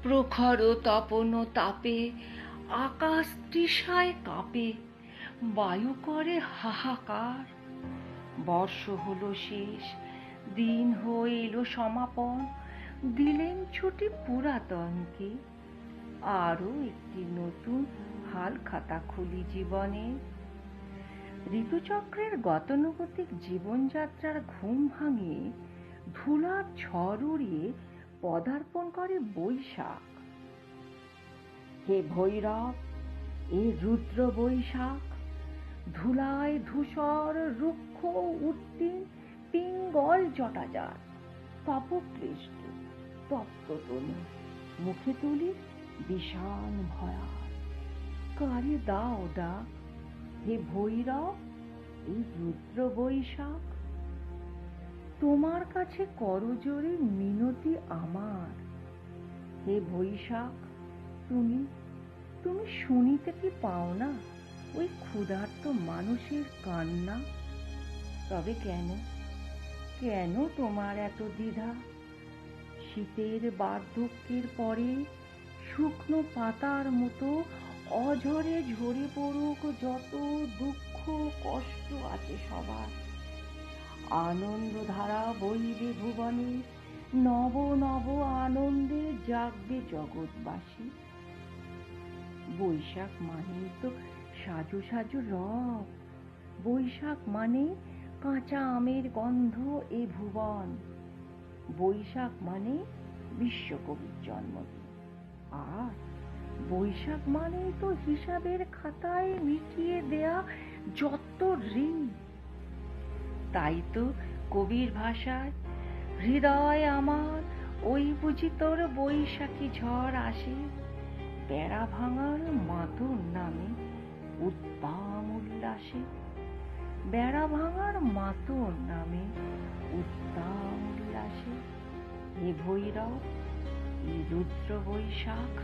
প্রখর তপন তাপে আকাশ তৃষায় কাঁপে, বায়ু করে হাহাকার। বর্ষ হলো শেষ, দিন হইল সমাপন, দিলেন ছুটি পুরাতনকে। আরো একটি নতুন হাল খাতা খুলি জীবনে। ঋতুচক্রের গতানুগতিক জীবনযাত্রার ঘুম ভাঙিয়ে ধুলার ঝড় উড়িয়ে পদার্পণ করে বৈশাখ। হে ভৈরব, এ রুদ্র বৈশাখ, ধুলায় ধূসর রুক্ষ উত্তীর্ণ পিঙ্গল জটাজার, তপক্লিষ্ট তপ্ততনু, মুখে তুলি বিষাণ ভয়ার। কারে দাও ডাক, হে ভৈরব, এই রুদ্র বৈশাখ। তোমার কাছে করজোড়ে মিনতি আমার। হে বৈশাখ, তুমি তুমি শুনিতে কি পাও না ওই ক্ষুধার্ত মানুষের কান্না? তবে কেন কেন তোমার এত দ্বিধা? শীতের বার্ধক্যের পরে শুকনো পাতার মতো অঝরে ঝরে পড়ুক যত দুঃখ কষ্ট আছে সবার। আনন্দ ধারা বইবে ভুবনে, নব নব আনন্দে জাগবে জগৎবাসী। বৈশাখ মানেই তো সাজু সাজু রব, বৈশাখ মানে কাঁচা আমের গন্ধ এ ভুবন, বৈশাখ মানে বিশ্বকবির জন্মদিন। আর বৈশাখ মানেই তো হিসাবের খাতায় মিটিয়ে দেয়া যত ঋণ। তাই তো কবির ভাষায়, হৃদয় আমার ওই বুঝি তোর বৈশাখী ঝড় আসে, বেড়া ভাঙার মাতর নামে উদ্দাম উল্লাসে। বেড়া ভাঙার মাতর নামে উদ্দাম উল্লাসে। হে ভৈরব, এই রুদ্র বৈশাখ।